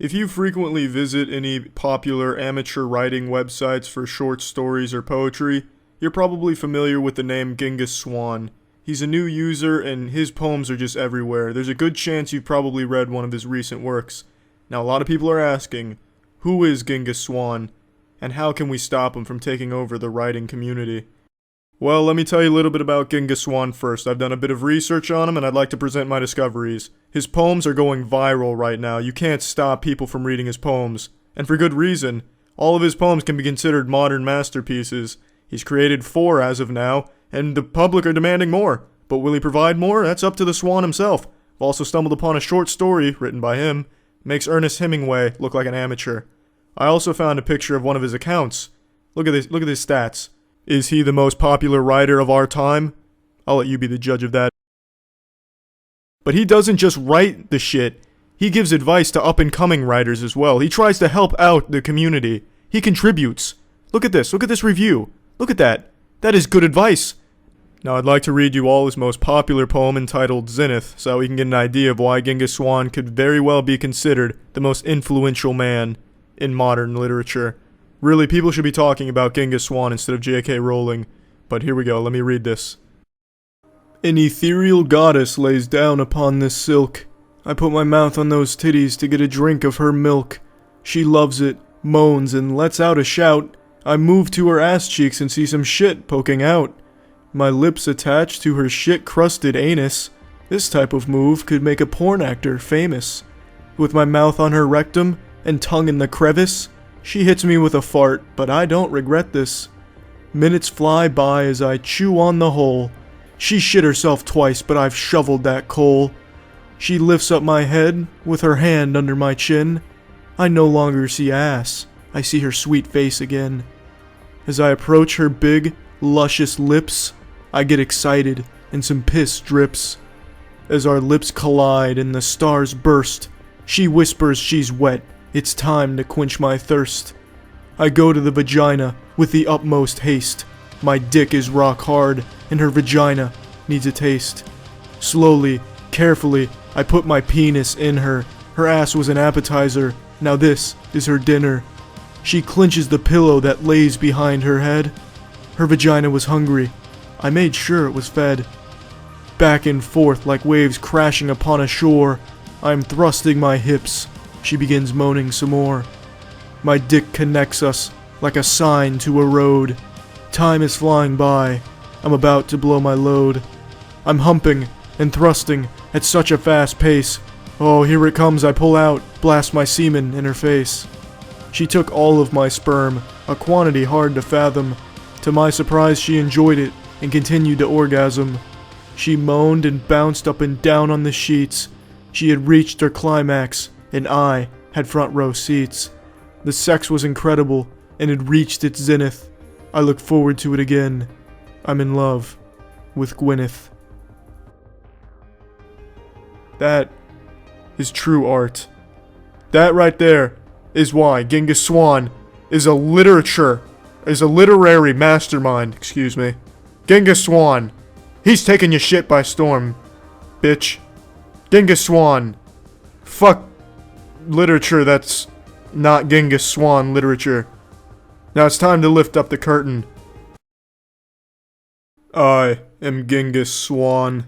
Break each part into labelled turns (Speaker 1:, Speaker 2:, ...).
Speaker 1: If you frequently visit any popular amateur writing websites for short stories or poetry, you're probably familiar with the name Genghis Swan. He's a new user and his poems are just everywhere. There's a good chance you've probably read one of his recent works. Now a lot of people are asking, who is Genghis Swan? And how can we stop him from taking over the writing community? Well, let me tell you a little bit about Genghis Swan first. I've done a bit of research on him and I'd like to present my discoveries. His poems are going viral right now. You can't stop people from reading his poems. And for good reason. All of his poems can be considered modern masterpieces. He's created 4 as of now, and the public are demanding more. But will he provide more? That's up to the Swan himself. I've also stumbled upon a short story, written by him, makes Ernest Hemingway look like an amateur. I also found a picture of one of his accounts. Look at his stats. Is he the most popular writer of our time? I'll let you be the judge of that. But he doesn't just write the shit. He gives advice to up-and-coming writers as well. He tries to help out the community. He contributes. Look at this. Look at this review. Look at that. That is good advice. Now I'd like to read you all his most popular poem entitled Zenith, so we can get an idea of why Genghis Swan could very well be considered the most influential man in modern literature. Really, people should be talking about Genghis Swan instead of J.K. Rowling. But here we go, let me read this. An ethereal goddess lays down upon this silk. I put my mouth on those titties to get a drink of her milk. She loves it, moans, and lets out a shout. I move to her ass cheeks and see some shit poking out. My lips attached to her shit-crusted anus. This type of move could make a porn actor famous. With my mouth on her rectum and tongue in the crevice, she hits me with a fart, but I don't regret this. Minutes fly by as I chew on the hole. She shit herself twice, but I've shoveled that coal. She lifts up my head with her hand under my chin. I no longer see ass. I see her sweet face again. As I approach her big, luscious lips, I get excited and some piss drips. As our lips collide and the stars burst, she whispers she's wet. It's time to quench my thirst. I go to the vagina with the utmost haste. My dick is rock hard, and her vagina needs a taste. Slowly, carefully, I put my penis in her. Her ass was an appetizer. Now this is her dinner. She clenches the pillow that lays behind her head. Her vagina was hungry. I made sure it was fed. Back and forth like waves crashing upon a shore. I'm thrusting my hips. She begins moaning some more. My dick connects us like a sign to a road. Time is flying by. I'm about to blow my load. I'm humping and thrusting at such a fast pace. Oh, here it comes. I pull out, blast my semen in her face. She took all of my sperm, a quantity hard to fathom. To my surprise, she enjoyed it and continued to orgasm. She moaned and bounced up and down on the sheets. She had reached her climax, and I had front row seats. The sex was incredible and had reached its zenith. I look forward to it again. I'm in love with Gwyneth. That is true art. That right there is why Genghis Swan is a literary mastermind, Genghis Swan. He's taking your shit by storm, bitch. Genghis Swan. Fuck literature that's not Genghis Swan literature. Now it's time to lift up the curtain. I am Genghis Swan.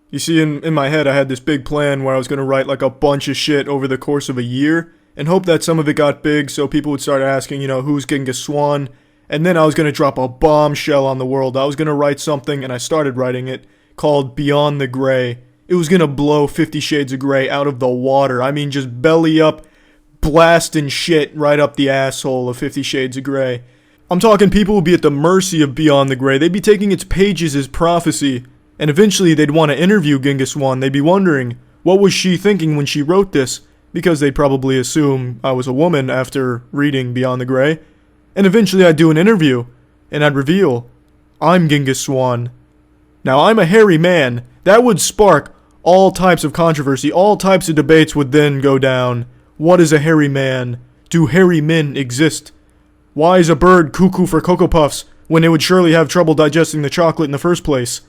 Speaker 1: You see, in my head I had this big plan where I was going to write like a bunch of shit over the course of a year and hope that some of it got big so people would start asking, who's Genghis Swan? And then I was going to drop a bombshell on the world. I was going to write something, and I started writing it, called Beyond the Gray. It was going to blow 50 Shades of Grey out of the water. I mean, just belly up, blasting shit right up the asshole of 50 Shades of Grey. I'm talking people would be at the mercy of Beyond the Gray. They'd be taking its pages as prophecy. And eventually they'd want to interview Genghis Swan. They'd be wondering, what was she thinking when she wrote this? Because they'd probably assume I was a woman after reading Beyond the Gray. And eventually I'd do an interview, and I'd reveal, I'm Genghis Swan. Now I'm a hairy man. That would spark all types of controversy. All types of debates would then go down. What is a hairy man? Do hairy men exist? Why is a bird cuckoo for Cocoa Puffs when it would surely have trouble digesting the chocolate in the first place?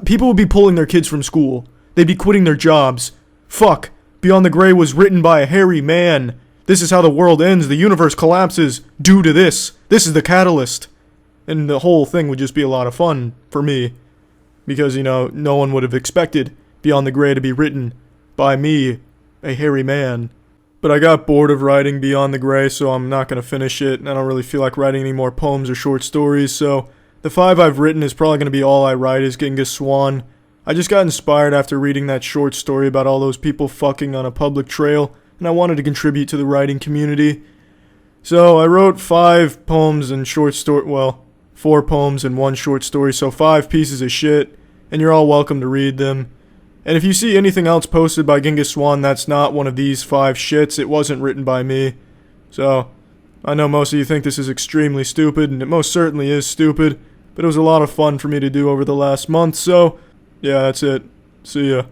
Speaker 1: People would be pulling their kids from school. They'd be quitting their jobs. Fuck. Beyond the Grey was written by a hairy man. This is how the world ends. The universe collapses due to this. This is the catalyst. And the whole thing would just be a lot of fun for me. Because, you know, no one would have expected Beyond the Grey to be written by me, a hairy man. But I got bored of writing Beyond the Grey, so I'm not going to finish it. And I don't really feel like writing any more poems or short stories, so the 5 I've written is probably going to be all I write is Genghis Swan. I just got inspired after reading that short story about all those people fucking on a public trail, and I wanted to contribute to the writing community. So I wrote 5 poems and short story, well, 4 poems and 1 short story, so 5 pieces of shit, and you're all welcome to read them. And if you see anything else posted by Genghis Swan that's not one of these 5 shits, it wasn't written by me. So, I know most of you think this is extremely stupid, and it most certainly is stupid, but it was a lot of fun for me to do over the last month, so yeah, that's it. See ya.